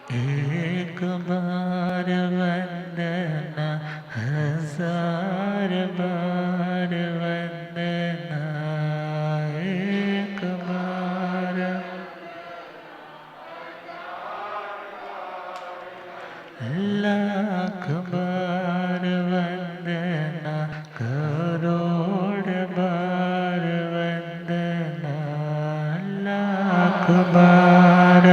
एक बार वंदना, हजार बार वंदना। एक बार लाख बार वंदना, करोड़ बार वंदना। लाख बार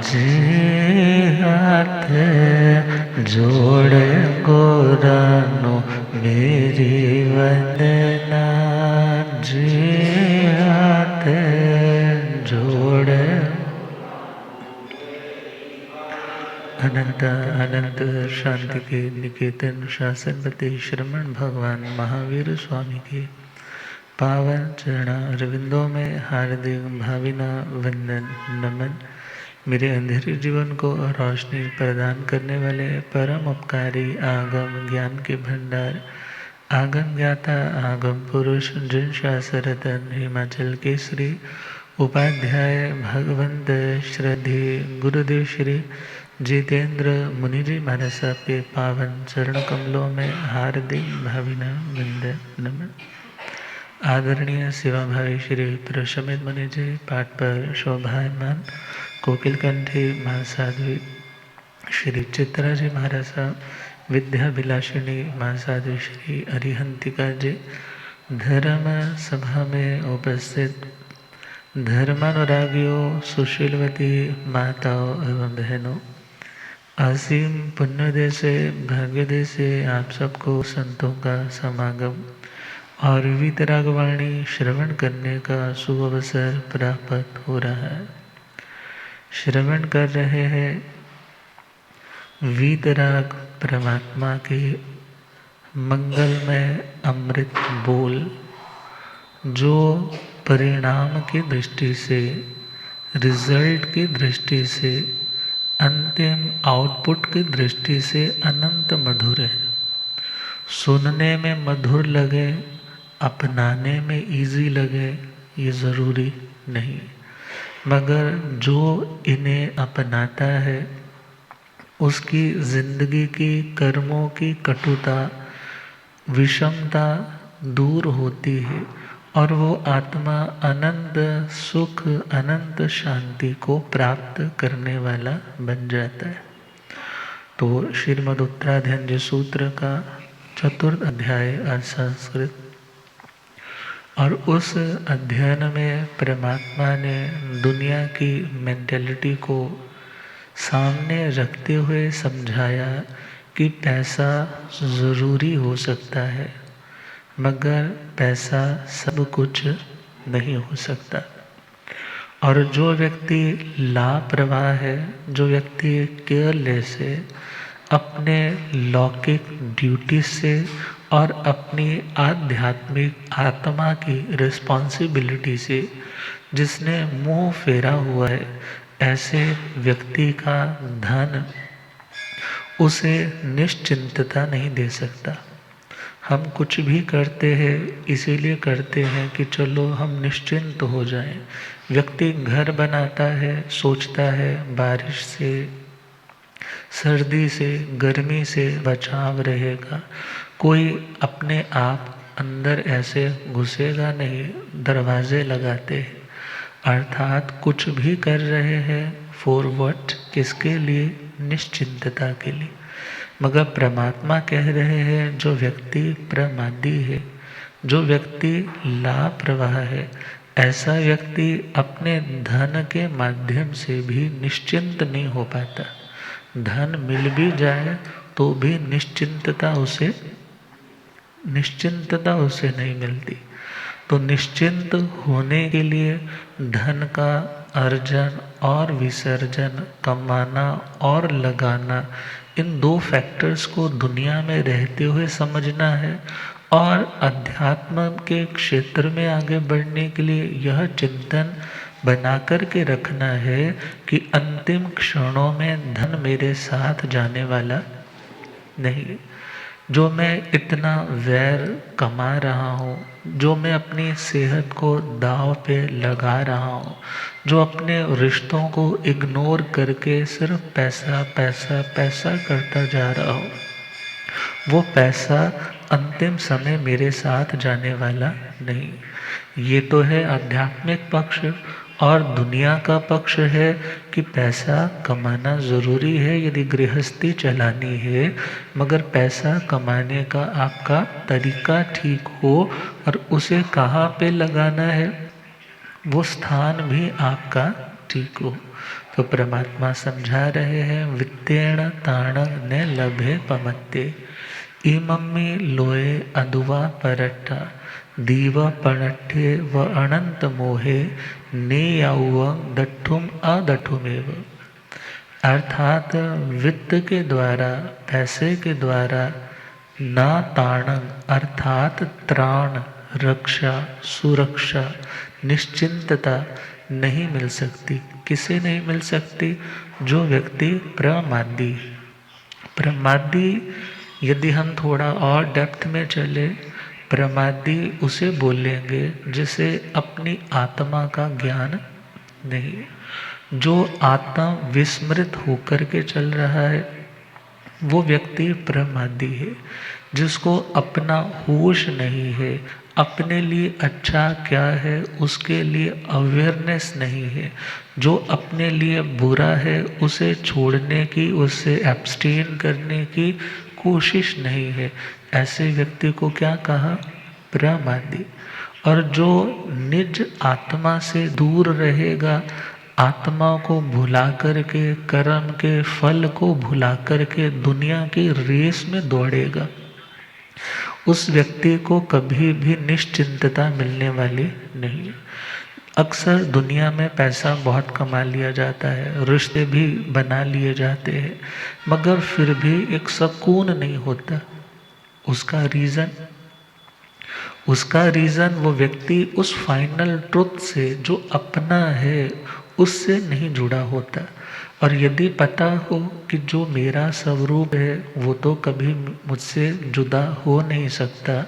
जे हाथ जोड़ गोरानो मेरी वंदना। जे हाथ जोड़ अनंत अनंत शांति के निकेतन शासनपति श्रमण भगवान महावीर स्वामी के पावन चरणारविंदों में हार्दिक भावना वंदन नमन। मेरे अंधेरे जीवन को रोशनी प्रदान करने वाले परम उपकारी आगम ज्ञान के भंडार, आगम ज्ञाता आगम पुरुष, जिन शास्त्ररतन हिमाचल केसरी उपाध्याय भगवंत श्रद्धे गुरुदेव श्री जितेंद्र मुनि जी महाराज साहब के पावन चरण कमलों में हार्दिक भावना वंदन नमन। आदरणीय सेवाभावी श्री प्रशमित मुनि जी, पाठ पर शोभायमान कोकिल कंठी महासाध्वी श्री चित्रा जी महाराज साहब, विद्या विलासिनी महासाध्वी श्री अरिहंतिका जी, धर्म सभा में उपस्थित धर्मानुरागियों, सुशीलवती माताओं एवं बहनों, असीम पुण्योदय से भाग्योदय से आप सबको संतों का समागम और वीतरागवाणी श्रवण करने का सुअवसर प्राप्त हो रहा है। श्रवण कर रहे हैं वीतराग परमात्मा के मंगलमय अमृत बोल, जो परिणाम की दृष्टि से, रिजल्ट की दृष्टि से, अंतिम आउटपुट की दृष्टि से अनंत मधुर है। सुनने में मधुर लगे, अपनाने में इजी लगे, ये ज़रूरी नहीं, मगर जो इन्हें अपनाता है उसकी जिंदगी की कर्मों की कटुता, विषमता दूर होती है और वो आत्मा अनंत सुख, अनंत शांति को प्राप्त करने वाला बन जाता है। तो श्रीमद् उत्तराध्ययन सूत्र का चतुर्थ अध्याय संस्कृत, और उस अध्ययन में परमात्मा ने दुनिया की मेंटेलिटी को सामने रखते हुए समझाया कि पैसा ज़रूरी हो सकता है, मगर पैसा सब कुछ नहीं हो सकता। और जो व्यक्ति लापरवाह है, जो व्यक्ति केयरलेस है, अपने लौकिक ड्यूटी से और अपनी आध्यात्मिक आत्मा की रिस्पॉन्सिबिलिटी से जिसने मुंह फेरा हुआ है, ऐसे व्यक्ति का धन उसे निश्चिंतता नहीं दे सकता। हम कुछ भी करते हैं इसीलिए करते हैं कि चलो हम निश्चिंत हो जाएं। व्यक्ति घर बनाता है, सोचता है बारिश से, सर्दी से, गर्मी से बचाव रहेगा, कोई अपने आप अंदर ऐसे घुसेगा नहीं, दरवाजे लगाते हैं। अर्थात कुछ भी कर रहे हैं फॉरवर्ड, किसके लिए? निश्चिंतता के लिए। मगर परमात्मा कह रहे हैं जो व्यक्ति प्रमादी है, जो व्यक्ति लापरवाह है, ऐसा व्यक्ति अपने धन के माध्यम से भी निश्चिंत नहीं हो पाता। धन मिल भी जाए तो भी निश्चिंतता उसे नहीं मिलती। तो निश्चिंत होने के लिए धन का अर्जन और विसर्जन, कमाना और लगाना, इन दो फैक्टर्स को दुनिया में रहते हुए समझना है। और अध्यात्म के क्षेत्र में आगे बढ़ने के लिए यह चिंतन बना कर के रखना है कि अंतिम क्षणों में धन मेरे साथ जाने वाला नहीं। जो मैं इतना वैर कमा रहा हूँ, जो मैं अपनी सेहत को दांव पे लगा रहा हूँ, जो अपने रिश्तों को इग्नोर करके सिर्फ पैसा पैसा पैसा करता जा रहा हूँ, वो पैसा अंतिम समय मेरे साथ जाने वाला नहीं। ये तो है आध्यात्मिक पक्ष। और दुनिया का पक्ष है कि पैसा कमाना ज़रूरी है यदि गृहस्थी चलानी है, मगर पैसा कमाने का आपका तरीका ठीक हो और उसे कहाँ पे लगाना है, वो स्थान भी आपका ठीक हो। तो परमात्मा समझा रहे हैं, वित्तेण ताण न लभे पमत्ते इमम्मी लोए अदुवा परट्ठा दीव पणट्ठे व अनंत मोहे ने याउवं दठुम अदठुमेव। अर्थात वित्त के द्वारा, पैसे के द्वारा ना ताणं अर्थात त्राण, रक्षा, सुरक्षा, निश्चिंतता नहीं मिल सकती। किसे नहीं मिल सकती? जो व्यक्ति प्रमादी। प्रमादी, यदि हम थोड़ा और डेप्थ में चले, प्रमादी उसे बोलेंगे जिसे अपनी आत्मा का ज्ञान नहीं, जो आत्मा विस्मृत होकर के चल रहा है, वो व्यक्ति प्रमादी है। जिसको अपना होश नहीं है, अपने लिए अच्छा क्या है उसके लिए अवेयरनेस नहीं है, जो अपने लिए बुरा है उसे छोड़ने की, उससे एब्सटेन करने की कोशिश नहीं है, ऐसे व्यक्ति को क्या कहा? प्रमादी। और जो निज आत्मा से दूर रहेगा, आत्मा को भुला करके, कर्म के फल को भुला करके दुनिया की रेस में दौड़ेगा, उस व्यक्ति को कभी भी निश्चिंतता मिलने वाली नहीं। अक्सर दुनिया में पैसा बहुत कमा लिया जाता है, रिश्ते भी बना लिए जाते हैं, मगर फिर भी एक सुकून नहीं होता। उसका रीज़न वो व्यक्ति उस फाइनल ट्रुथ से जो अपना है उससे नहीं जुड़ा होता। और यदि पता हो कि जो मेरा स्वरूप है वो तो कभी मुझसे जुदा हो नहीं सकता,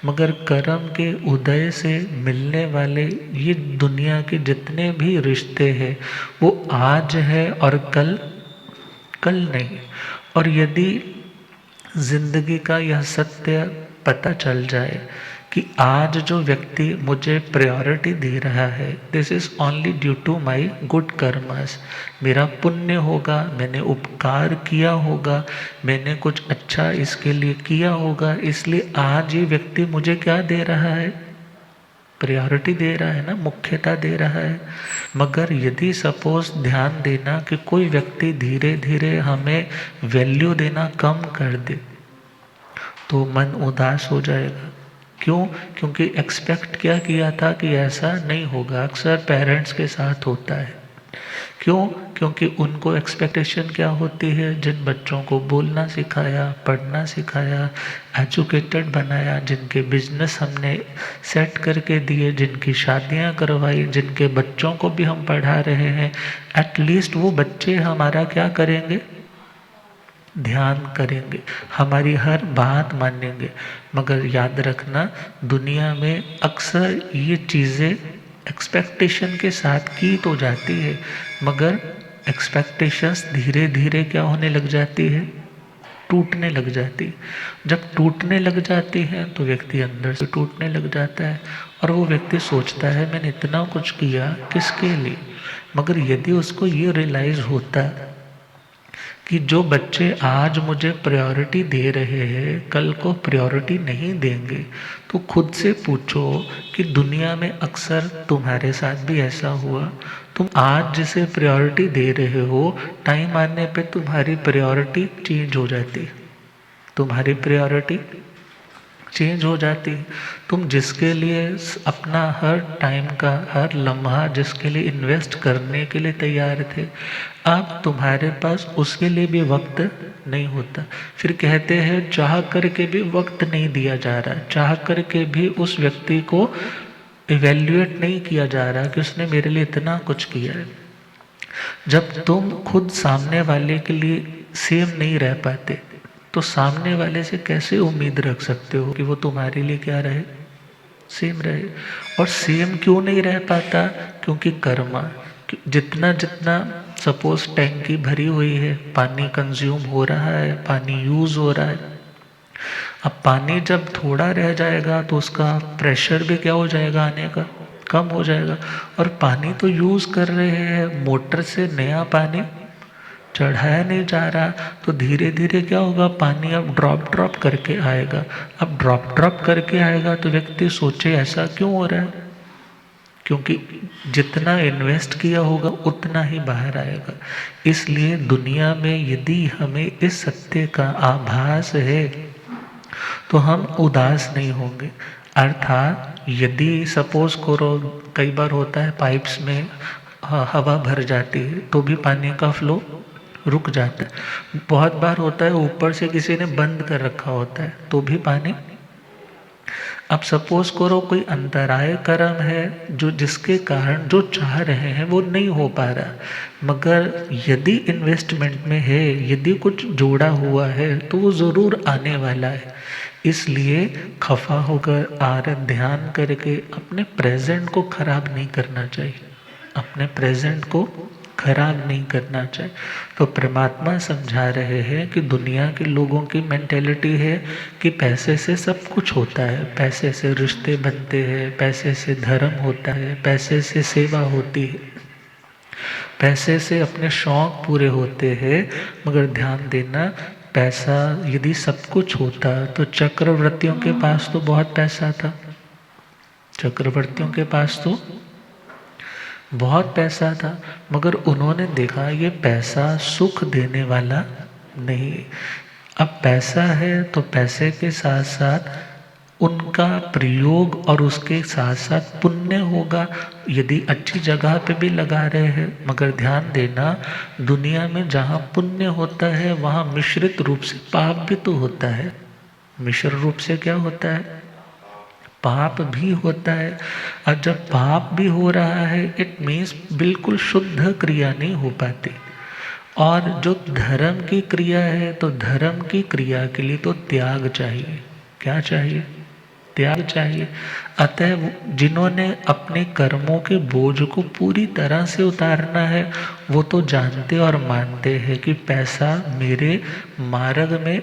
मगर कर्म के उदय से मिलने वाले ये दुनिया के जितने भी रिश्ते हैं वो आज है और कल नहीं। और यदि जिंदगी का यह सत्य पता चल जाए कि आज जो व्यक्ति मुझे प्रायोरिटी दे रहा है, this is only due to my good karmas, मेरा पुण्य होगा, मैंने उपकार किया होगा, मैंने कुछ अच्छा इसके लिए किया होगा, इसलिए आज ये व्यक्ति मुझे क्या दे रहा है? प्रायोरिटी दे रहा है ना, मुख्यता दे रहा है। मगर यदि सपोज ध्यान देना कि कोई व्यक्ति धीरे धीरे हमें वैल्यू देना कम कर दे, तो मन उदास हो जाएगा। क्यों? क्योंकि एक्सपेक्ट क्या किया था कि ऐसा नहीं होगा। अक्सर पेरेंट्स के साथ होता है। क्यों? क्योंकि उनको एक्सपेक्टेशन क्या होती है, जिन बच्चों को बोलना सिखाया, पढ़ना सिखाया, एजुकेटेड बनाया, जिनके बिजनेस हमने सेट करके दिए, जिनकी शादियां करवाई, जिनके बच्चों को भी हम पढ़ा रहे हैं, एटलीस्ट वो बच्चे हमारा क्या करेंगे? ध्यान करेंगे, हमारी हर बात मानेंगे। मगर याद रखना, दुनिया में अक्सर ये चीज़ें एक्सपेक्टेशन के साथ की तो जाती है, मगर एक्सपेक्टेशंस धीरे धीरे क्या होने लग जाती है? टूटने लग जाती। जब टूटने लग जाती है तो व्यक्ति अंदर से टूटने लग जाता है और वो व्यक्ति सोचता है मैंने इतना कुछ किया किसके लिए। मगर यदि उसको ये रियलाइज़ होता कि जो बच्चे आज मुझे प्रायोरिटी दे रहे हैं कल को प्रायोरिटी नहीं देंगे, तो खुद से पूछो कि दुनिया में अक्सर तुम्हारे साथ भी ऐसा हुआ? तुम आज जिसे प्रायोरिटी दे रहे हो, टाइम आने पे तुम्हारी प्रायोरिटी चेंज हो जाती है। तुम्हारी प्रायोरिटी चेंज हो जाती है। तुम जिसके लिए अपना हर टाइम का हर लम्हा जिसके लिए इन्वेस्ट करने के लिए तैयार थे, अब तुम्हारे पास उसके लिए भी वक्त नहीं होता। फिर कहते हैं चाह करके भी वक्त नहीं दिया जा रहा, चाह करके भी उस व्यक्ति को इवेल्युएट नहीं किया जा रहा कि उसने मेरे लिए इतना कुछ किया है। जब तुम खुद सामने वाले के लिए सेम नहीं रह पाते, तो सामने वाले से कैसे उम्मीद रख सकते हो कि वो तुम्हारे लिए क्या रहे, सेम रहे। और सेम क्यों नहीं रह पाता, क्योंकि कर्मा। जितना जितना सपोज टैंकी भरी हुई है, पानी कंज्यूम हो रहा है, पानी यूज हो रहा है, अब पानी जब थोड़ा रह जाएगा तो उसका प्रेशर भी क्या हो जाएगा, आने का कम हो जाएगा। और पानी तो यूज कर रहे हैं, मोटर से नया पानी चढ़ाया नहीं जा रहा, तो धीरे धीरे क्या होगा, पानी अब ड्रॉप ड्रॉप करके आएगा। अब ड्रॉप ड्रॉप करके आएगा तो व्यक्ति सोचे ऐसा क्यों हो रहा है, क्योंकि जितना इन्वेस्ट किया होगा उतना ही बाहर आएगा। इसलिए दुनिया में यदि हमें इस सत्य का आभास है तो हम उदास नहीं होंगे। अर्थात यदि सपोज करो, कई बार होता है पाइप्स में हवा भर जाती है तो भी पानी का फ्लो रुक जाता है। बहुत बार होता है ऊपर से किसी ने बंद कर रखा होता है तो भी पानी। अब सपोज करो कोई अंतराय कर्म है जो जिसके कारण जो चाह रहे हैं वो नहीं हो पा रहा, मगर यदि इन्वेस्टमेंट में है, यदि कुछ जोड़ा हुआ है तो वो ज़रूर आने वाला है। इसलिए खफा होकर ध्यान करके अपने प्रेजेंट को खराब नहीं करना चाहिए, अपने प्रेजेंट को खराब नहीं करना चाहिए। तो परमात्मा समझा रहे हैं कि दुनिया के लोगों की मेंटेलिटी है कि पैसे से सब कुछ होता है, पैसे से रिश्ते बनते हैं, पैसे से धर्म होता है, पैसे से सेवा होती है, पैसे से अपने शौक पूरे होते हैं। मगर ध्यान देना, पैसा यदि सब कुछ होता तो चक्रवर्तियों के पास तो बहुत पैसा था, चक्रवर्तियों के पास तो बहुत पैसा था, मगर उन्होंने देखा ये पैसा सुख देने वाला नहीं। अब पैसा है तो पैसे के साथ साथ उनका प्रयोग और उसके साथ साथ पुण्य होगा, यदि अच्छी जगह पे भी लगा रहे हैं। मगर ध्यान देना, दुनिया में जहाँ पुण्य होता है वहाँ मिश्रित रूप से पाप भी तो होता है। मिश्र रूप से क्या होता है, पाप भी होता है। और जब पाप भी हो रहा है इट मीन्स बिल्कुल शुद्ध क्रिया नहीं हो पाती। और जो धर्म की क्रिया है तो धर्म की क्रिया के लिए तो त्याग चाहिए। क्या चाहिए, त्याग चाहिए। अतः जिन्होंने अपने कर्मों के बोझ को पूरी तरह से उतारना है वो तो जानते और मानते हैं कि पैसा मेरे मार्ग में,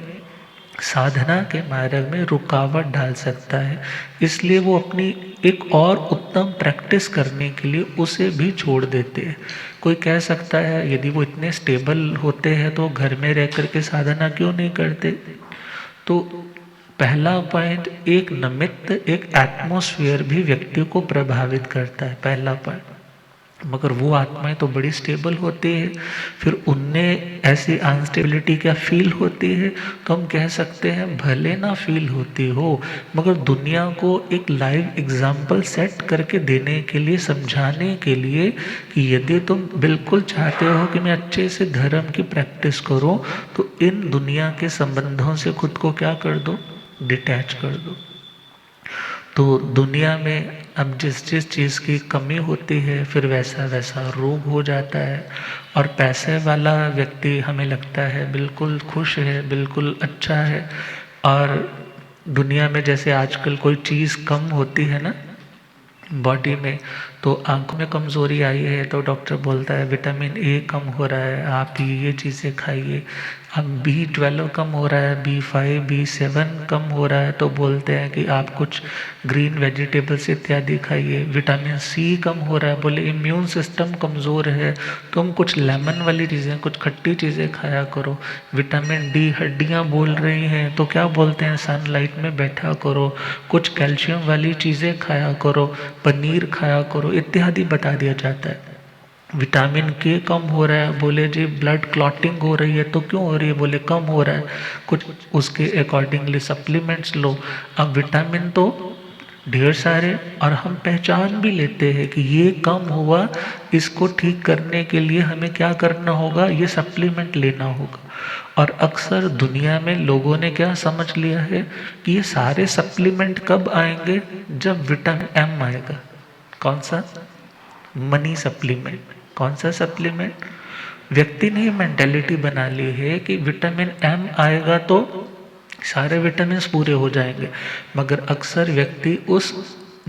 साधना के मार्ग में रुकावट डाल सकता है। इसलिए वो अपनी एक और उत्तम प्रैक्टिस करने के लिए उसे भी छोड़ देते हैं। कोई कह सकता है यदि वो इतने स्टेबल होते हैं तो घर में रह कर के साधना क्यों नहीं करते। तो पहला पॉइंट, एक निमित्त, एक एटमॉस्फेयर भी व्यक्ति को प्रभावित करता है, पहला पॉइंट। मगर वो आत्माएं तो बड़ी स्टेबल होती है, फिर उनमें ऐसी अनस्टेबिलिटी क्या फील होती है, तो हम कह सकते हैं भले ना फील होती हो, मगर दुनिया को एक लाइव एग्जाम्पल सेट करके देने के लिए, समझाने के लिए कि यदि तुम बिल्कुल चाहते हो कि मैं अच्छे से धर्म की प्रैक्टिस करूं तो इन दुनिया के संबंधों से खुद को क्या कर दो, डिटैच कर दो। तो दुनिया में अब जिस जिस चीज़ की कमी होती है फिर वैसा वैसा रोग हो जाता है। और पैसे वाला व्यक्ति हमें लगता है बिल्कुल खुश है, बिल्कुल अच्छा है। और दुनिया में जैसे आजकल कोई चीज़ कम होती है ना बॉडी में, तो आंखों में कमज़ोरी आई है तो डॉक्टर बोलता है विटामिन ए कम हो रहा है, आप ये चीज़ें खाइए। अब B12 कम हो रहा है, B5 B7 कम हो रहा है तो बोलते हैं कि आप कुछ ग्रीन वेजिटेबल्स इत्यादि खाइए। विटामिन सी कम हो रहा है, बोले इम्यून सिस्टम कमज़ोर है, तुम कुछ लेमन वाली चीज़ें, कुछ खट्टी चीज़ें खाया करो। विटामिन डी, हड्डियाँ बोल रही हैं तो क्या बोलते हैं सनलाइट में बैठा करो, कुछ कैल्शियम वाली चीज़ें खाया करो, पनीर खाया करो इत्यादि बता दिया जाता है। विटामिन के कम हो रहा है, बोले जी ब्लड क्लॉटिंग हो रही है, तो क्यों हो रही है, बोले कम हो रहा है, कुछ उसके अकॉर्डिंगली सप्लीमेंट्स लो। अब विटामिन तो ढेर सारे, और हम पहचान भी लेते हैं कि ये कम हुआ, इसको ठीक करने के लिए हमें क्या करना होगा, ये सप्लीमेंट लेना होगा। और अक्सर दुनिया में लोगों ने क्या समझ लिया है कि ये सारे सप्लीमेंट कब आएंगे, जब विटामिन एम आएगा। कौन सा, मनी सप्लीमेंट। कौन सा सप्लीमेंट, व्यक्ति ने मेंटालिटी बना ली है कि विटामिन एम आएगा तो सारे विटामिन पूरे हो जाएंगे, मगर अक्सर व्यक्ति उस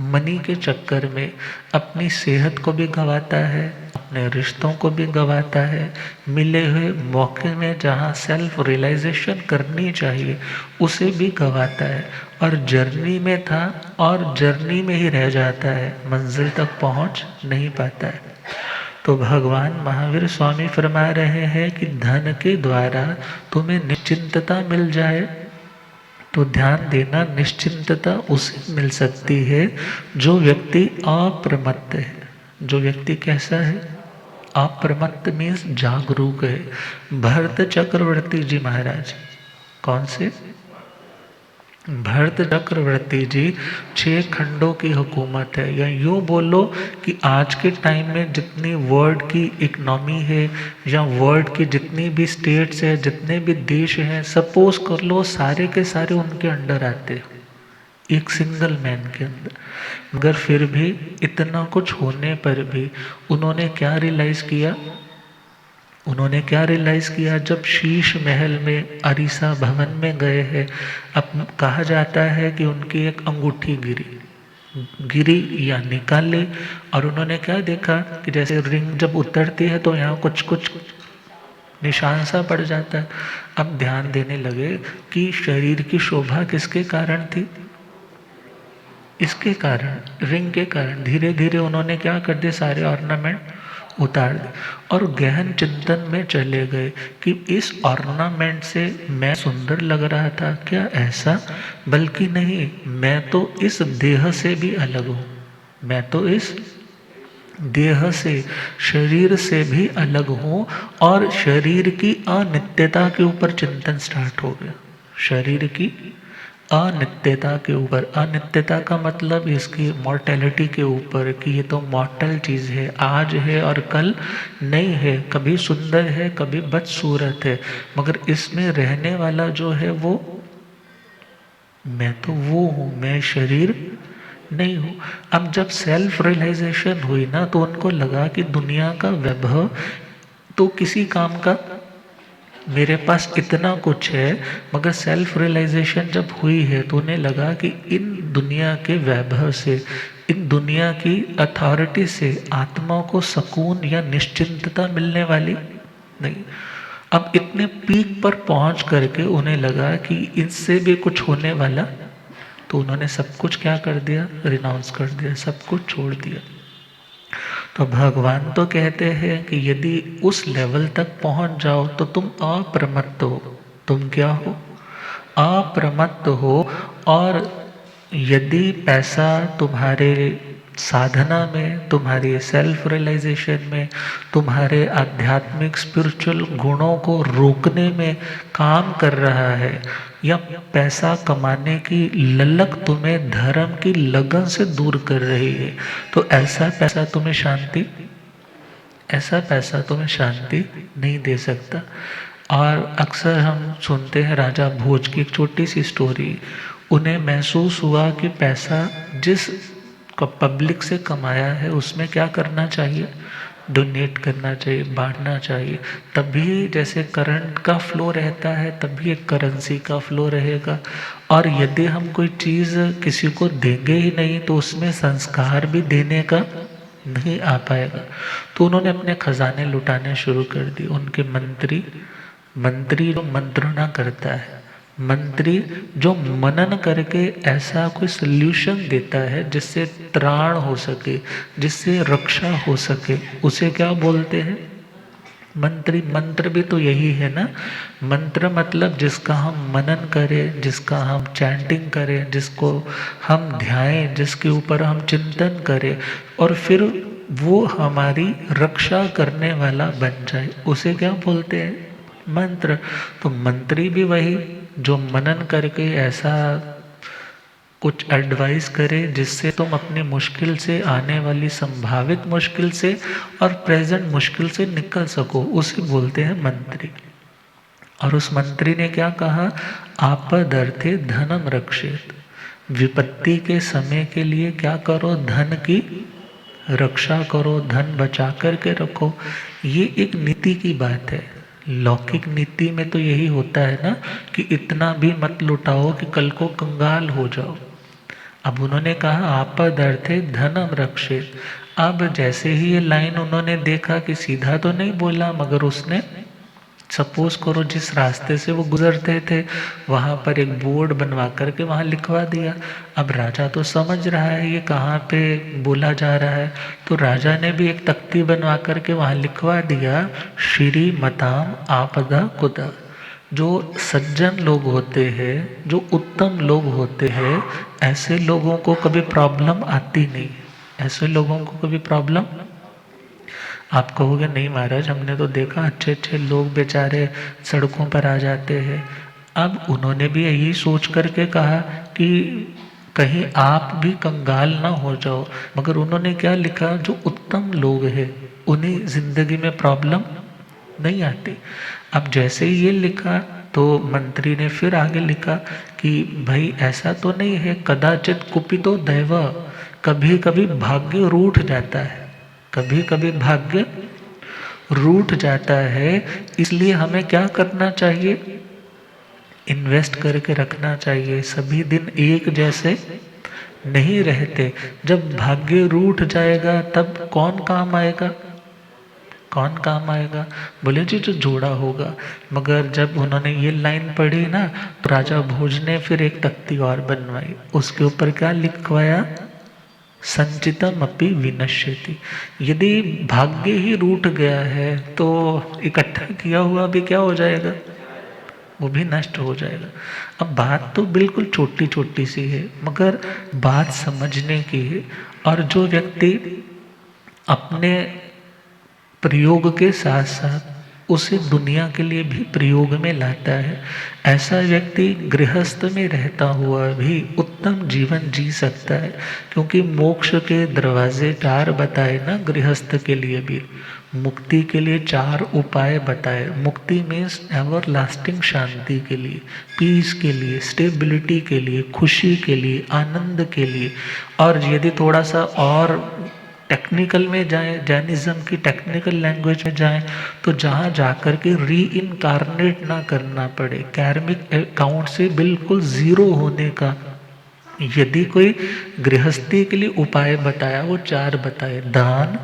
मनी के चक्कर में अपनी सेहत को भी गंवाता है, अपने रिश्तों को भी गंवाता है, मिले हुए मौके में जहाँ सेल्फ रियलाइजेशन करनी चाहिए उसे भी गंवाता है, और जर्नी में था और जर्नी में ही रह जाता है, मंजिल तक पहुँच नहीं पाता है। तो भगवान महावीर स्वामी फरमा रहे हैं कि धन के द्वारा तुम्हें निश्चिंतता मिल जाए, तो ध्यान देना, निश्चिंतता उसे मिल सकती है जो व्यक्ति अप्रमत्त है। जो व्यक्ति कैसा है? अप्रमत्त मीन्स जागरूक है। भरत चक्रवर्ती जी महाराज, कौन से? भरत चक्रवर्ती जी 6 खंडों की हुकूमत है, या यूँ बोलो कि आज के टाइम में जितनी वर्ल्ड की इकनॉमी है या वर्ल्ड की जितनी भी स्टेट्स है, जितने भी देश हैं, सपोज कर लो सारे के सारे उनके अंडर आते हैं, एक सिंगल मैन के अंदर। मगर फिर भी इतना कुछ होने पर भी उन्होंने क्या रियलाइज़ किया? उन्होंने क्या रियलाइज़ किया? जब शीश महल में अरीसा भवन में गए हैं, अब कहा जाता है कि उनकी एक अंगूठी गिरी या निकाले, और उन्होंने क्या देखा कि जैसे रिंग जब उतरती है तो यहाँ कुछ कुछ निशान सा पड़ जाता है। अब ध्यान देने लगे कि शरीर की शोभा किसके कारण थी? इसके कारण, रिंग के कारण। धीरे धीरे उन्होंने क्या कर दिया? सारे ऑर्नामेंट उतार दिए और गहन चिंतन में चले गए कि इस ऑर्नामेंट से मैं सुंदर लग रहा था क्या? ऐसा बल्कि नहीं, मैं तो इस देह से भी अलग हूँ, मैं तो इस देह से, शरीर से भी अलग हूँ। और शरीर की अनित्यता के ऊपर चिंतन स्टार्ट हो गया। शरीर की अनित्यता के ऊपर, अनित्यता का मतलब इसकी मॉर्टेलिटी के ऊपर, कि ये तो मॉर्टल चीज़ है, आज है और कल नहीं है, कभी सुंदर है कभी बदसूरत है, मगर इसमें रहने वाला जो है वो मैं तो वो हूँ, मैं शरीर नहीं हूँ। अब जब सेल्फ रियलाइजेशन हुई ना, तो उनको लगा कि दुनिया का वैभव तो किसी काम का, मेरे पास इतना कुछ है, मगर सेल्फ रियलाइजेशन जब हुई है तो उन्हें लगा कि इन दुनिया के वैभव से, इन दुनिया की अथॉरिटी से आत्मा को सुकून या निश्चिंतता मिलने वाली नहीं। अब इतने पीक पर पहुंच करके उन्हें लगा कि इससे भी कुछ होने वाला, तो उन्होंने सब कुछ क्या कर दिया? रिनाउंस कर दिया, सब कुछ छोड़ दिया। तो भगवान तो कहते हैं कि यदि उस लेवल तक पहुंच जाओ तो तुम अप्रमत्त हो। तुम क्या हो? अप्रमत्त हो। और यदि पैसा तुम्हारे साधना में, तुम्हारे सेल्फ रियलाइजेशन में, तुम्हारे आध्यात्मिक स्पिरिचुअल गुणों को रोकने में काम कर रहा है, या पैसा कमाने की ललक तुम्हें धर्म की लगन से दूर कर रही है, तो ऐसा पैसा तुम्हें शांति, ऐसा पैसा तुम्हें शांति नहीं दे सकता। और अक्सर हम सुनते हैं राजा भोज की एक छोटी सी स्टोरी। उन्हें महसूस हुआ कि पैसा जिस पब्लिक से कमाया है उसमें क्या करना चाहिए? डोनेट करना चाहिए, बांटना चाहिए। तभी जैसे करंट का फ्लो रहता है तभी एक करेंसी का फ्लो रहेगा। और यदि हम कोई चीज़ किसी को देंगे ही नहीं तो उसमें संस्कार भी देने का नहीं आ पाएगा। तो उन्होंने अपने खजाने लुटाने शुरू कर दिए। उनके मंत्री जो मंत्रणा करता है, मंत्री जो मनन करके ऐसा कोई सल्यूशन देता है जिससे त्राण हो सके, जिससे रक्षा हो सके, उसे क्या बोलते हैं? मंत्री। मंत्र भी तो यही है ना। मंत्र मतलब जिसका हम मनन करें, जिसका हम चैंटिंग करें, जिसको हम ध्याएं, जिसके ऊपर हम चिंतन करें और फिर वो हमारी रक्षा करने वाला बन जाए, उसे क्या बोलते हैं? मंत्र। तो मंत्री भी वही जो मनन करके ऐसा कुछ एडवाइस करे जिससे तुम अपनी मुश्किल से, आने वाली संभावित मुश्किल से और प्रेजेंट मुश्किल से निकल सको, उसे बोलते हैं मंत्री। और उस मंत्री ने क्या कहा? आपदर्थे धनम रक्षेत। विपत्ति के समय के लिए क्या करो? धन की रक्षा करो, धन बचा करके रखो, ये एक नीति की बात है। लौकिक नीति में तो यही होता है ना कि इतना भी मत लुटाओ कि कल को कंगाल हो जाओ। अब उन्होंने कहा आपद अर्थे धनम रक्षित। अब जैसे ही ये लाइन उन्होंने देखा कि सीधा तो नहीं बोला, मगर उसने सपोज करो जिस रास्ते से वो गुजरते थे वहाँ पर एक बोर्ड बनवा करके वहाँ लिखवा दिया। अब राजा तो समझ रहा है ये कहाँ पे बोला जा रहा है, तो राजा ने भी एक तख्ती बनवा करके वहाँ लिखवा दिया, श्री मताम आपदा कुदा। जो सज्जन लोग होते हैं, जो उत्तम लोग होते हैं, ऐसे लोगों को कभी प्रॉब्लम आती नहीं। ऐसे लोगों को कभी प्रॉब्लम, आप कहोगे नहीं महाराज हमने तो देखा अच्छे अच्छे लोग बेचारे सड़कों पर आ जाते हैं। अब उन्होंने भी यही सोच करके कहा कि कहीं आप भी कंगाल ना हो जाओ, मगर उन्होंने क्या लिखा, जो उत्तम लोग हैं उन्हीं जिंदगी में प्रॉब्लम नहीं आती। अब जैसे ही ये लिखा तो मंत्री ने फिर आगे लिखा कि भाई ऐसा तो नहीं है, कदाचित कुपितो दैव, कभी कभी भाग्य रूठ जाता है, कभी कभी भाग्य रूठ जाता है, इसलिए हमें क्या करना चाहिए, इन्वेस्ट करके रखना चाहिए। सभी दिन एक जैसे नहीं रहते, जब भाग्य रूठ जाएगा तब कौन काम आएगा, कौन काम आएगा, बोले जी जो जोड़ा होगा। मगर जब उन्होंने ये लाइन पढ़ी ना तो राजा भोज ने फिर एक तख्ती और बनवाई, उसके ऊपर क्या लिखवाया, संचितम अपि विनश्यति। यदि भाग्य ही रूठ गया है तो इकट्ठा किया हुआ भी क्या हो जाएगा, वो भी नष्ट हो जाएगा। अब बात तो बिल्कुल छोटी छोटी सी है, मगर बात समझने की है। और जो व्यक्ति अपने प्रयोग के साथ साथ उसे दुनिया के लिए भी प्रयोग में लाता है, ऐसा व्यक्ति गृहस्थ में रहता हुआ भी उत्तम जीवन जी सकता है। क्योंकि मोक्ष के दरवाजे 4 बताए ना गृहस्थ के लिए भी, मुक्ति के लिए 4 उपाय बताए। मुक्ति मीन्स एवर लास्टिंग शांति के लिए, पीस के लिए, स्टेबिलिटी के लिए, खुशी के लिए, आनंद के लिए। और यदि थोड़ा सा और टेक्निकल में जाएं, जैनिज्म की टेक्निकल लैंग्वेज में जाएं, तो जहाँ जाकर के री इनकारनेट ना करना पड़े, कार्मिक अकाउंट से बिल्कुल ज़ीरो होने का। यदि कोई गृहस्थी के लिए उपाय बताया, वो 4 बताए, दान,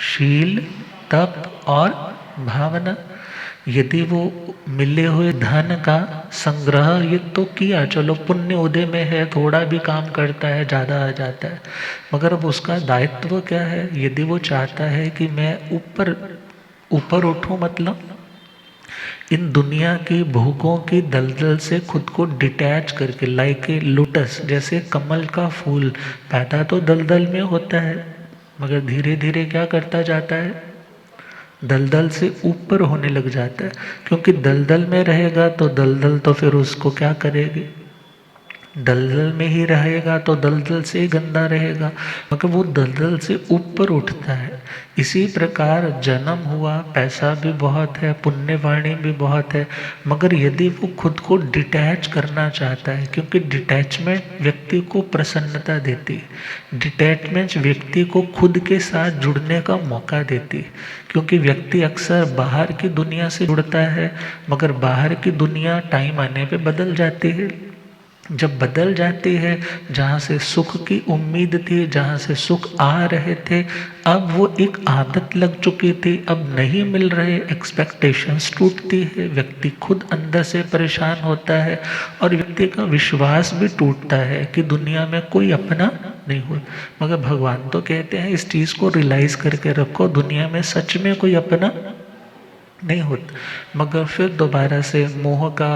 शील, तप और भावना। यदि वो मिले हुए धन का संग्रह ये तो किया, चलो पुण्य उदय में है, थोड़ा भी काम करता है, ज़्यादा आ जाता है, मगर अब उसका दायित्व क्या है। यदि वो चाहता है कि मैं ऊपर ऊपर उठूं, मतलब इन दुनिया की भोगों की दलदल से खुद को डिटैच करके, लाइक ए लोटस, जैसे कमल का फूल पैदा तो दलदल में होता है, मगर धीरे धीरे क्या करता जाता है, दलदल से ऊपर होने लग जाता है। क्योंकि दलदल में रहेगा तो दलदल तो फिर उसको क्या करेगी, दलदल में ही रहेगा तो दलदल से ही गंदा रहेगा, मगर वो दलदल से ऊपर उठता है। इसी प्रकार जन्म हुआ, पैसा भी बहुत है, पुण्यवाणी भी बहुत है, मगर यदि वो खुद को डिटैच करना चाहता है, क्योंकि डिटैचमेंट व्यक्ति को प्रसन्नता देती है, डिटैचमेंट व्यक्ति को खुद के साथ जुड़ने का मौका देती है। क्योंकि व्यक्ति अक्सर बाहर की दुनिया से जुड़ता है, मगर बाहर की दुनिया टाइम आने पे बदल जाती है। जब बदल जाती है, जहाँ से सुख की उम्मीद थी, जहाँ से सुख आ रहे थे, अब वो एक आदत लग चुकी थी, अब नहीं मिल रहे, एक्सपेक्टेशंस टूटती है, व्यक्ति खुद अंदर से परेशान होता है और व्यक्ति का विश्वास भी टूटता है कि दुनिया में कोई अपना नहीं हुआ। मगर भगवान तो कहते हैं इस चीज़ को रियलाइज़ करके रखो, दुनिया में सच में कोई अपना नहीं होता। मगर फिर दोबारा से मोह का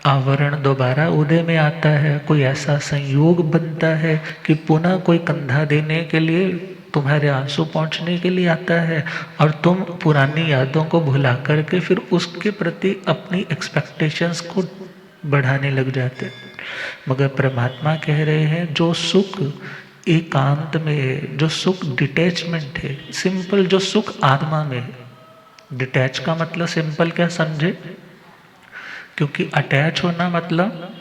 आवरण दोबारा उदय में आता है, कोई ऐसा संयोग बनता है कि पुनः कोई कंधा देने के लिए, तुम्हारे आंसू पहुंचने के लिए आता है, और तुम पुरानी यादों को भुला करके फिर उसके प्रति अपनी एक्सपेक्टेशंस को बढ़ाने लग जाते हैं। मगर परमात्मा कह रहे हैं जो सुख एकांत में है, जो सुख डिटैचमेंट है, सिंपल जो सुख आत्मा में है। डिटैच का मतलब सिंपल क्या समझे, क्योंकि अटैच होना मतलब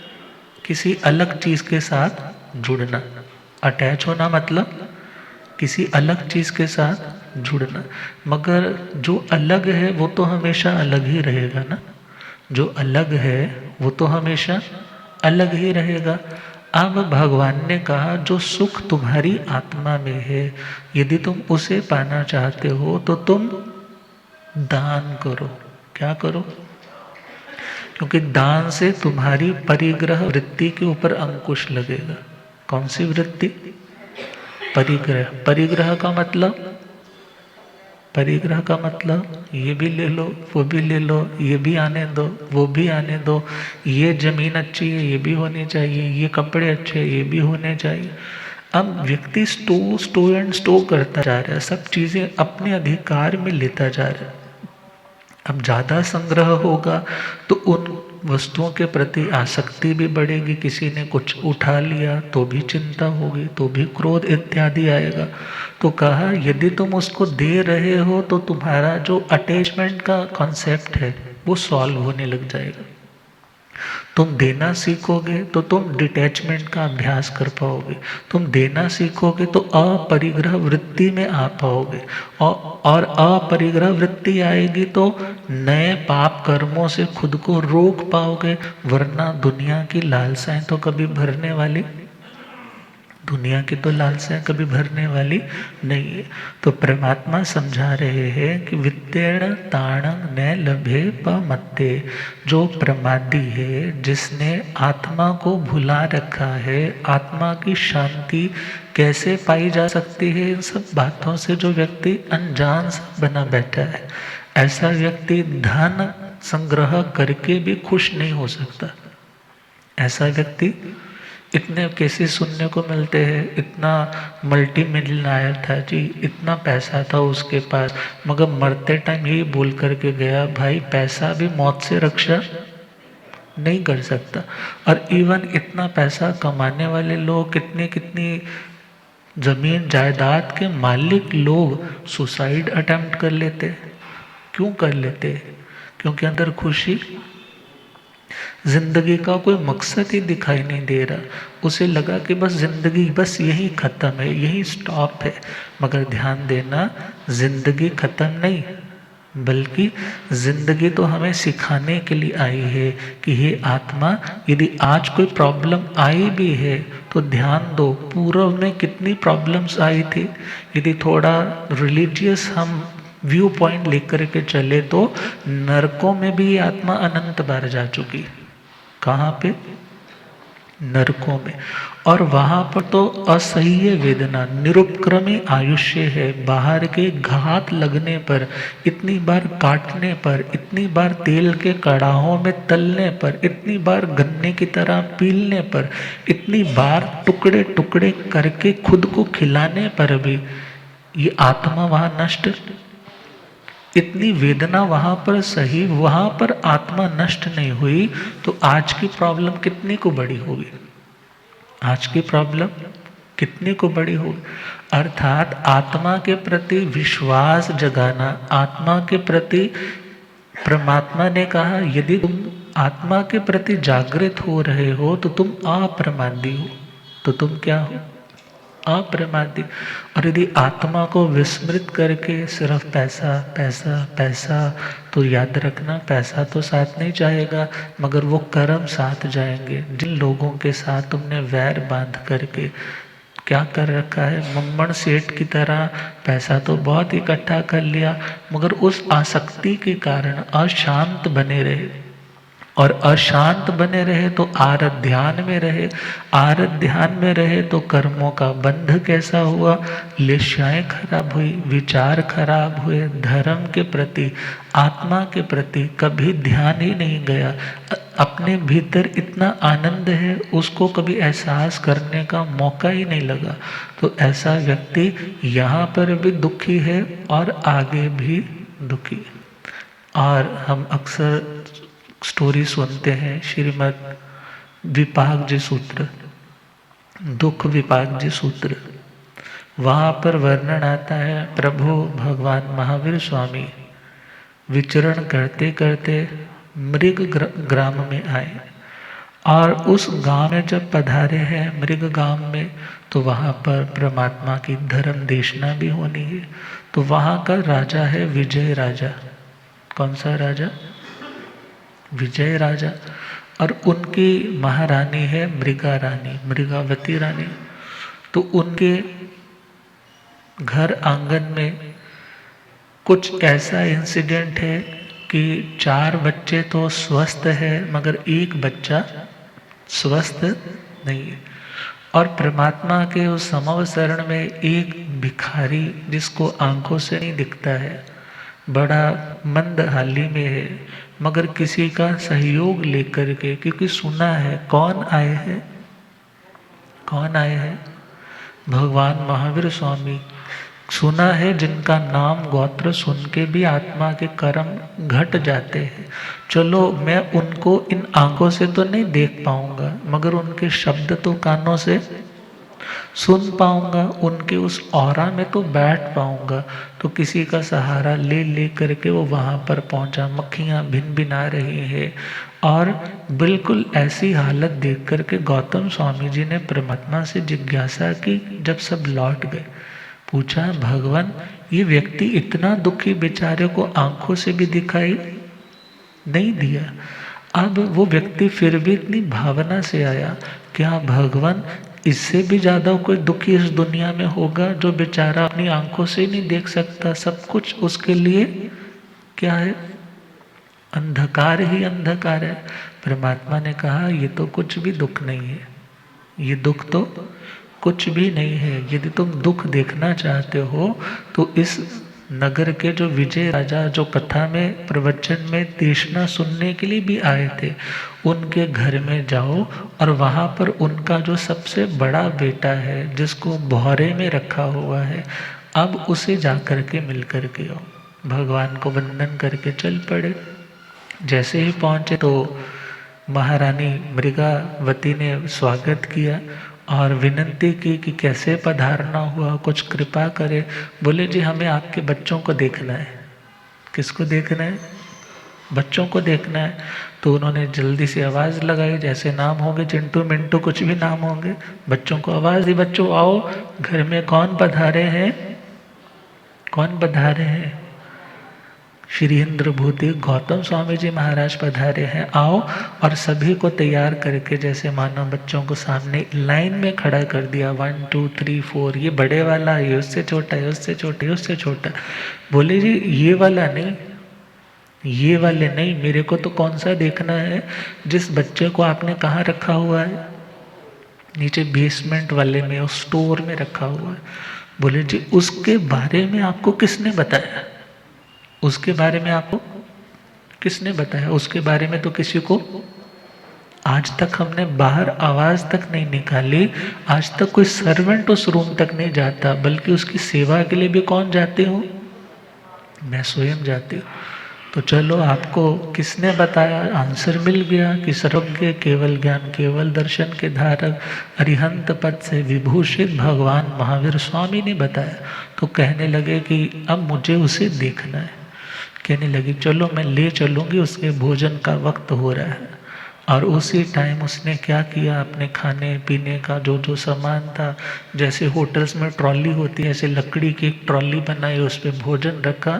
किसी अलग चीज के साथ जुड़ना, अटैच होना मतलब किसी अलग चीज़ के साथ जुड़ना। मगर जो अलग है वो तो हमेशा अलग ही रहेगा ना, जो अलग है वो तो हमेशा अलग ही रहेगा। अब भगवान ने कहा जो सुख तुम्हारी आत्मा में है, यदि तुम उसे पाना चाहते हो तो तुम दान करो। क्या करो? क्योंकि दान से तुम्हारी परिग्रह वृत्ति के ऊपर अंकुश लगेगा। कौन सी वृत्ति? परिग्रह। परिग्रह का मतलब, परिग्रह का मतलब ये भी ले लो, वो भी ले लो, ये भी आने दो, वो भी आने दो, ये जमीन अच्छी है, ये भी होनी चाहिए, ये कपड़े अच्छे, ये भी होने चाहिए। अब व्यक्ति स्टो एंड स्टो करता जा रहा है, सब चीज़ें अपने अधिकार में लेता जा रहा है। अब ज़्यादा संग्रह होगा तो उन वस्तुओं के प्रति आसक्ति भी बढ़ेगी। किसी ने कुछ उठा लिया तो भी चिंता होगी, तो भी क्रोध इत्यादि आएगा। तो कहा यदि तुम उसको दे रहे हो तो तुम्हारा जो अटैचमेंट का कॉन्सेप्ट है वो सॉल्व होने लग जाएगा। तुम देना सीखोगे तो तुम डिटैचमेंट का अभ्यास कर पाओगे। तुम देना सीखोगे तो अपरिग्रह वृत्ति में आ पाओगे, और अपरिग्रह वृत्ति आएगी तो नए पाप कर्मों से खुद को रोक पाओगे। वरना दुनिया की लालसाएं तो कभी भरने वाली, दुनिया की तो लालसाएं कभी भरने वाली नहीं है। तो परमात्मा समझा रहे हैं कि वित्तेण ताणं न लभे पमत्ते। जो प्रमादी है, जिसने आत्मा को भुला रखा है, आत्मा की शांति कैसे पाई जा सकती है, इन सब बातों से जो व्यक्ति अनजान सा बना बैठा है, ऐसा व्यक्ति धन संग्रह करके भी खुश नहीं हो सकता। ऐसा व्यक्ति, इतने केसेस सुनने को मिलते हैं, इतना मल्टी मिलियनर था जी, इतना पैसा था उसके पास, मगर मरते टाइम यही बोल करके गया, भाई पैसा भी मौत से रक्षा नहीं कर सकता। और इवन इतना पैसा कमाने वाले लोग, कितनी कितनी जमीन जायदाद के मालिक लोग सुसाइड अटेम्प्ट कर लेते। क्यों कर लेते? क्योंकि अंदर खुशी, जिंदगी का कोई मकसद ही दिखाई नहीं दे रहा। उसे लगा कि बस जिंदगी बस यही ख़त्म है, यही स्टॉप है। मगर ध्यान देना, जिंदगी ख़त्म नहीं, बल्कि जिंदगी तो हमें सिखाने के लिए आई है कि हे आत्मा, यदि आज कोई प्रॉब्लम आई भी है तो ध्यान दो पूर्व में कितनी प्रॉब्लम्स आई थी। यदि थोड़ा रिलीजियस हम व्यू पॉइंट लेकर के चले तो नरकों में भी आत्मा अनंत बार जा चुकी। कहाँ पे? नरकों में। और वहाँ पर तो असह्य वेदना, निरुपक्रमी आयुष्य है। बाहर के घात लगने पर, इतनी बार काटने पर, इतनी बार तेल के कड़ाहों में तलने पर, इतनी बार गन्ने की तरह पीलने पर, इतनी बार टुकड़े टुकड़े करके खुद को खिलाने पर भी ये आत्मा वहाँ नष्ट, इतनी वेदना वहाँ पर सही, वहाँ पर आत्मा नष्ट नहीं हुई, तो आज की प्रॉब्लम कितनी को बड़ी होगी? आज की प्रॉब्लम कितनी को बड़ी होगी? अर्थात आत्मा के प्रति विश्वास जगाना, आत्मा के प्रति, परमात्मा ने कहा यदि तुम आत्मा के प्रति जागृत हो रहे हो तो तुम अप्रमादी हो। तो तुम क्या हो? अप्रमादी। और यदि आत्मा को विस्मृत करके सिर्फ पैसा पैसा पैसा, तो याद रखना पैसा तो साथ नहीं जाएगा, मगर वो कर्म साथ जाएंगे। जिन लोगों के साथ तुमने वैर बांध करके क्या कर रखा है, मम्मण सेठ की तरह पैसा तो बहुत इकट्ठा कर लिया, मगर उस आसक्ति के कारण अशांत बने रहे। और अशांत बने रहे तो आरत ध्यान में रहे, आरत ध्यान में रहे तो कर्मों का बंध कैसा हुआ, लेशाएं खराब हुई, विचार खराब हुए, धर्म के प्रति, आत्मा के प्रति कभी ध्यान ही नहीं गया। अपने भीतर इतना आनंद है, उसको कभी एहसास करने का मौका ही नहीं लगा। तो ऐसा व्यक्ति यहाँ पर भी दुखी है और आगे भी दुखी। और हम अक्सर स्टोरी सुनते हैं, श्रीमद् विपाक जी सूत्र, दुख विपाक जी सूत्र, वहाँ पर वर्णन आता है, प्रभु भगवान महावीर स्वामी विचरण करते करते मृग ग्राम में आए और उस गांव में जब पधारे हैं मृग गांव में, तो वहाँ पर परमात्मा की धर्म देशना भी होनी है। तो वहाँ का राजा है विजय राजा। कौन सा राजा? विजय राजा। और उनकी महारानी है मृगा रानी, मृगावती रानी। तो उनके घर आंगन में कुछ ऐसा इंसिडेंट है कि 4 बच्चे तो स्वस्थ है मगर एक बच्चा स्वस्थ नहीं है। और परमात्मा के उस समव शरण में एक भिखारी जिसको आंखों से नहीं दिखता है, बड़ा मंद हाली में है, मगर किसी का सहयोग लेकर के, क्योंकि सुना है कौन आए हैं, कौन आए हैं? भगवान महावीर स्वामी। सुना है जिनका नाम गोत्र सुन के भी आत्मा के कर्म घट जाते हैं। चलो मैं उनको इन आंखों से तो नहीं देख पाऊंगा, मगर उनके शब्द तो कानों से सुन पाऊंगा, उनके उस ऑरा में तो बैठ पाऊंगा। तो किसी का सहारा ले ले करके वो वहाँ पर पहुँचा। मक्खियाँ भिन भिन आ रही है और बिल्कुल ऐसी हालत देख करके गौतम स्वामी जी ने परमात्मा से जिज्ञासा की। जब सब लौट गए, पूछा भगवान ये व्यक्ति इतना दुखी बेचारे को आंखों से भी दिखाई नहीं दिया, अब वो व्यक्ति फिर भी इतनी भावना से आया, क्या भगवान इससे भी ज़्यादा कोई दुखी इस दुनिया में होगा जो बेचारा अपनी आंखों से नहीं देख सकता? सब कुछ उसके लिए क्या है? अंधकार ही अंधकार है। परमात्मा ने कहा ये तो कुछ भी दुख नहीं है, ये दुख तो कुछ भी नहीं है। यदि तुम दुख देखना चाहते हो तो इस नगर के जो विजय राजा, जो कथा में प्रवचन में देशना सुनने के लिए भी आए थे, उनके घर में जाओ और वहाँ पर उनका जो सबसे बड़ा बेटा है जिसको भौरे में रखा हुआ है, अब उसे जा कर के मिल कर के आओ। भगवान को वंदन करके चल पड़े। जैसे ही पहुँचे तो महारानी मृगावती ने स्वागत किया और विनती की कि कैसे पधारना हुआ, कुछ कृपा करे। बोले जी हमें आपके बच्चों को देखना है। किसको देखना है? बच्चों को देखना है। तो उन्होंने जल्दी से आवाज़ लगाई, जैसे नाम होंगे चिंटू मिंटू कुछ भी नाम होंगे, बच्चों को आवाज़ दी, बच्चों आओ, घर में कौन पधारे हैं? कौन पधारे हैं? श्री इंद्रभूति गौतम स्वामी जी महाराज पधारे हैं, आओ। और सभी को तैयार करके जैसे मानो बच्चों को सामने लाइन में खड़ा कर दिया, 1 2 3 4, ये बड़े वाला, ये उससे छोटा है, उससे छोटा, ये उससे छोटा। बोले जी ये वाला नहीं, ये वाले नहीं, मेरे को तो कौन सा देखना है? जिस बच्चे को आपने कहाँ रखा हुआ है? नीचे बेसमेंट वाले में, उस स्टोर में रखा हुआ है। बोले जी उसके बारे में आपको किसने बताया? उसके बारे में आपको किसने बताया? उसके बारे में तो किसी को आज तक हमने बाहर आवाज तक नहीं निकाली। आज तक कोई सर्वेंट उस रूम तक नहीं जाता, बल्कि उसकी सेवा के लिए भी कौन जाते हो? मैं स्वयं जाती हूँ। तो चलो आपको किसने बताया? आंसर मिल गया कि सर्वज्ञ केवल ज्ञान केवल दर्शन के धारक अरिहंत पद से विभूषित भगवान महावीर स्वामी ने बताया। तो कहने लगे कि अब मुझे उसे देखना है। कहने लगी चलो मैं ले चलूँगी, उसके भोजन का वक्त हो रहा है। और उसी टाइम उसने क्या किया, अपने खाने पीने का जो जो सामान था, जैसे होटल्स में ट्रॉली होती है ऐसे लकड़ी की एक ट्रॉली बनाई, उस पर भोजन रखा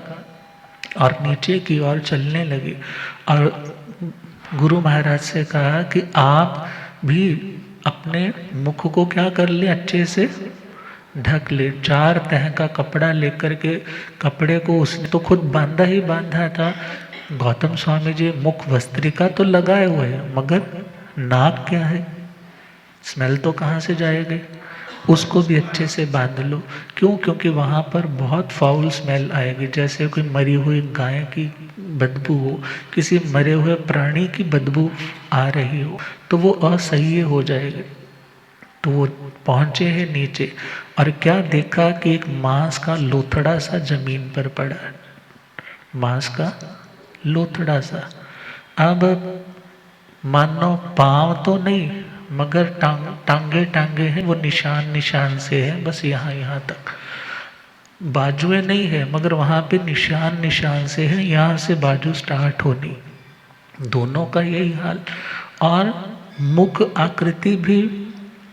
और नीचे की ओर चलने लगी। और गुरु महाराज से कहा कि आप भी अपने मुख को क्या कर ले, अच्छे से ढक ले। 4 तह का कपड़ा लेकर के, कपड़े को उसने तो खुद बांधा ही बांधा था। गौतम स्वामी जी मुख वस्त्रिका तो लगाए हुए हैं, मगर नाक क्या है, स्मेल तो कहाँ से जाएगी? उसको भी अच्छे से बांध लो। क्यों? क्योंकि वहाँ पर बहुत फाउल स्मेल आएगी, जैसे कोई मरी हुई गाय की बदबू हो, किसी मरे हुए प्राणी की बदबू आ रही हो, तो वो असह्य हो जाएगी। तो वो पहुँचे हैं नीचे और क्या देखा कि एक मांस का लोथड़ा सा जमीन पर पड़ा है, मांस का लोथड़ा सा। अब मानो पाँव तो नहीं, मगर टांगे टांगे हैं, वो निशान निशान से है, बस यहाँ यहाँ तक। बाजुएं नहीं है, मगर वहाँ पे निशान निशान से है, यहाँ से बाजू स्टार्ट होनी। दोनों का यही हाल। और मुख आकृति भी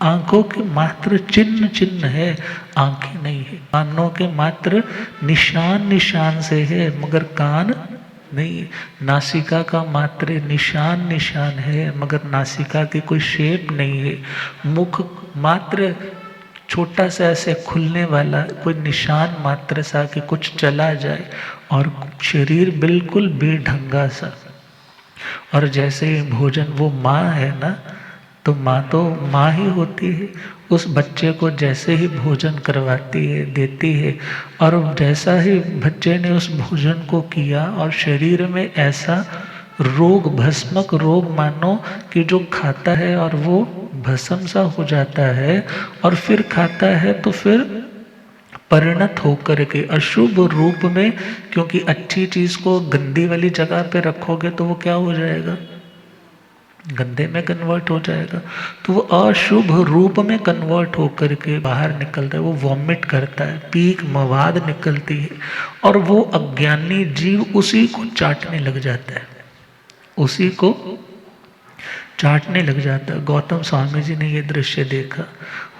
आंखों के मात्र चिन्ह चिन्ह है, आंखें नहीं है। कानों के मात्र निशान निशान से है, मगर कान नहीं। नासिका का मात्र निशान निशान है, मगर नासिका की कोई शेप नहीं है। मुख मात्र छोटा सा ऐसे खुलने वाला कोई निशान मात्र सा कि कुछ चला जाए, और शरीर बिल्कुल बेढंगा सा। और जैसे भोजन, वो माँ है ना, तो माँ ही होती है। उस बच्चे को जैसे ही भोजन करवाती है, देती है, और जैसा ही बच्चे ने उस भोजन को किया और शरीर में ऐसा रोग, भस्मक रोग मानो कि जो खाता है और वो भस्म सा हो जाता है, और फिर खाता है तो फिर परिणत होकर के अशुभ रूप में, क्योंकि अच्छी चीज को गंदी वाली जगह पे रखोगे तो वो क्या हो जाएगा, गंदे में कन्वर्ट हो जाएगा। तो वो अशुभ रूप में कन्वर्ट होकर के बाहर निकलता है, वो वॉमिट करता है, पीक मवाद निकलती है, और वो अज्ञानी जीव उसी को चाटने लग जाता है, उसी को चाटने लग जाता है। गौतम स्वामी जी ने ये दृश्य देखा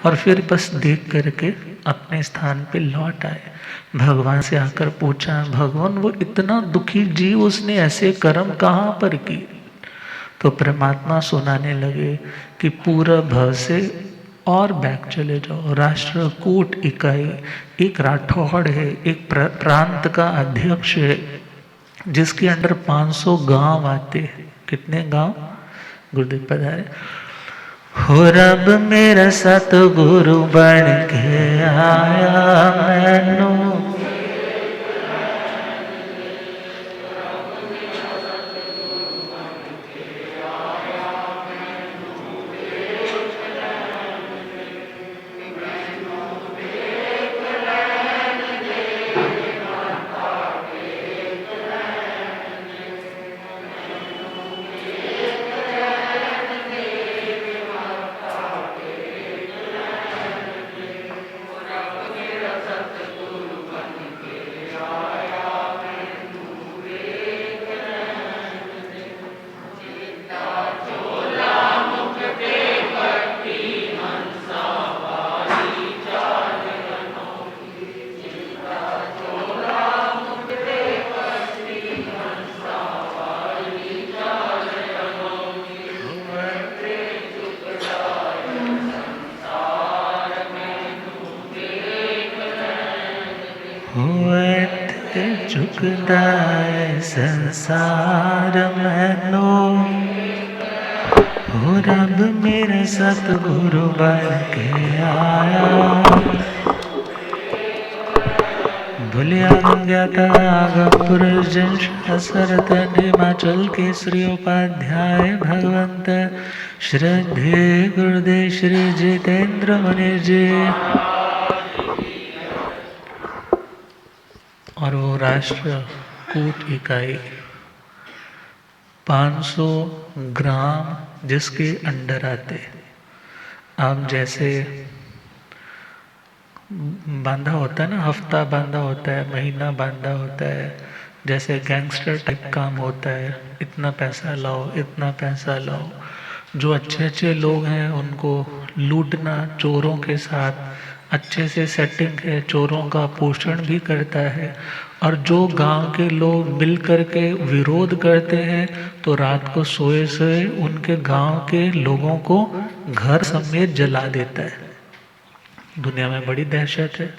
और फिर बस देख करके अपने स्थान पे लौट आए। भगवान से आकर पूछा, भगवान वो इतना दुखी जीव, उसने ऐसे कर्म कहाँ पर किए? तो परमात्मा सुनाने लगे कि पूरा भव से और बैक चले जाओ। राष्ट्रकूट इकाई, एक राठौड़ है, एक प्रांत का अध्यक्ष है, जिसके अंडर 500 गांव आते हैं। कितने गांव? गुरुदेव पधारे। हो रब मेरा सतगुरु बन के आया मैनू, झुकदा है संसार मैनो, हो रब मेरे सतगुरु बन के आया। भूलिया ज्ञाता पुरुष सरत हिमाचल के श्री उपाध्याय भगवंत श्रद्धे गुरुदेव श्री जितेंद्र मुनि जी। और वो राष्ट्रकूट इकाई 500 ग्राम जिसके अंडर आते। अब जैसे बांधा होता है ना, हफ्ता बांधा होता है, महीना बांधा होता है, जैसे गैंगस्टर टाइप काम होता है, इतना पैसा लाओ, इतना पैसा लाओ। जो अच्छे अच्छे लोग हैं उनको लूटना, चोरों के साथ अच्छे से सेटिंग है, चोरों का पोषण भी करता है। और जो गांव के लोग मिल कर के विरोध करते हैं तो रात को सोए सोए उनके गांव के लोगों को घर समेत जला देता है। दुनिया में बड़ी दहशत है।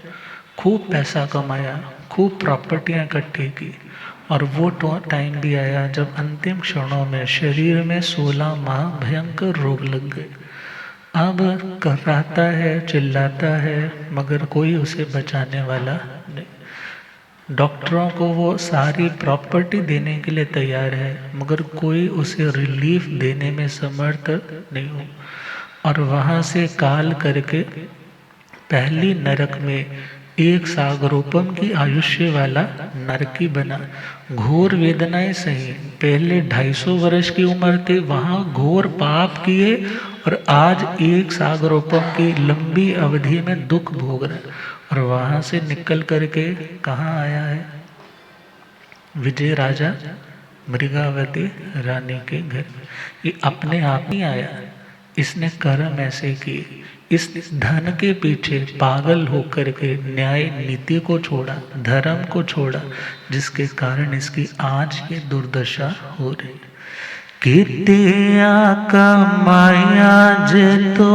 खूब पैसा कमाया, खूब प्रॉपर्टियां इकट्ठी की, और वो टाइम भी आया जब अंतिम क्षणों में शरीर में 16 माह भयंकर रोग लग गए। अब कराता है, चिल्लाता है, मगर कोई उसे बचाने वाला नहीं। डॉक्टरों को वो सारी प्रॉपर्टी देने के लिए तैयार है, मगर कोई उसे रिलीफ देने में समर्थ नहीं हो। और वहाँ से काल करके पहली नरक में एक सागरोपम की आयुष्य वाला नरकी बना। घोर वेदनाएं सही। पहले 250 वर्ष की उम्र थी, वहाँ घोर पाप किए, और आज एक सागरोपम की लंबी अवधि में दुख भोग रहा है। और वहाँ से निकल करके कहाँ आया है? विजय राजा मृगावती रानी के घर। ये अपने आप ही आया है। इसने कर्म ऐसे किए, इस धन के पीछे पागल होकर के न्याय नीति को छोड़ा, धर्म को छोड़ा, जिसके कारण इसकी आज ये दुर्दशा हो रही। कितिया कमाया जे तो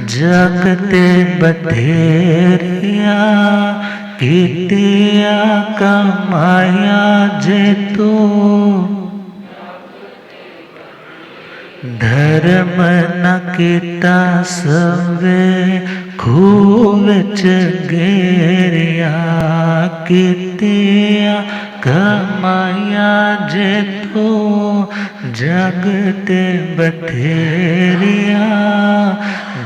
जगते बथेरिया, कितिया कमाया जे तो धर्म न किता सवे खूब गेरिया, कितिया कमाया जे तो जगते बथेरिया,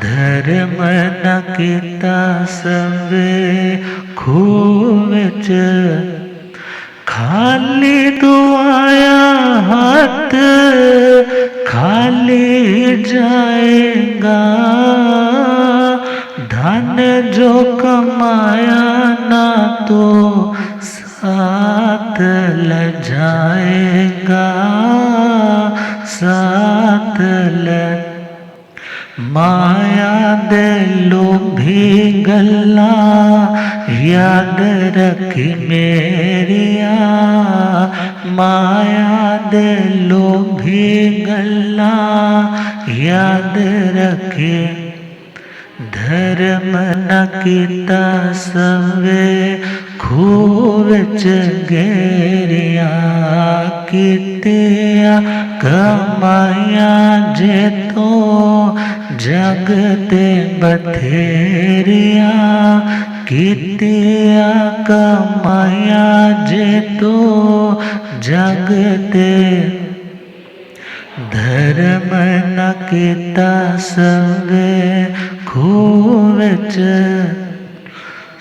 धर्म न किता सवे खूब खाली तू आया हाथ खाली जाएगा, धन जो कमाया ना तो साथ ल जाएगा, साथ ल माया दे लोभी गल्ला याद रखी मेरिया, माया दे लोभी गल्ला याद रखे, धर्म न किता सवे खूब गेरिया, कितिया कमाया जे तो जगते बथेरिया, कितिया कमाया जे तो जगते, धर्म न किता सवे खूब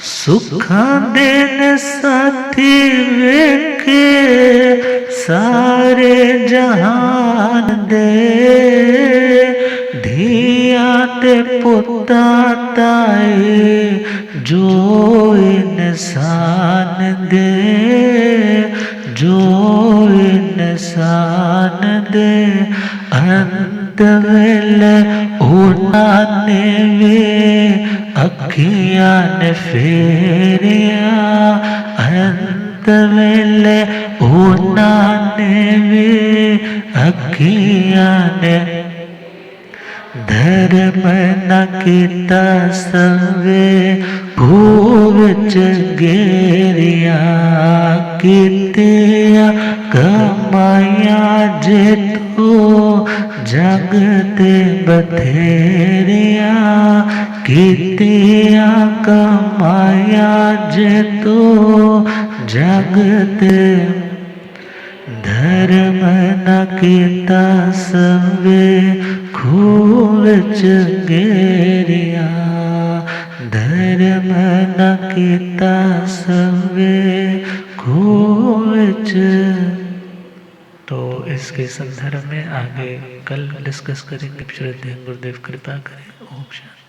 सुखा दिन साथी वेखे सारे जहान दे, धिया ते पुता ताए जो इंसान दे, जो इंसान दे, अंत वेले उन्हाने वे अखियां ने फेरिया, अंत वेले उन्हाने वे अखियां ने, धर्म न किता सवे खूब गेरिया, कितिया कमाया जे तो जगते बथेरिया, कितिया कमाया जे तो जगते, धर्म न किता सवे खूब गेरिया, धर्म न किता सवे खूब। तो इसके संदर्भ में आगे कल डिस्कस करेंगे। श्रद्धेय गुरुदेव कृपा करें। ओम शांति।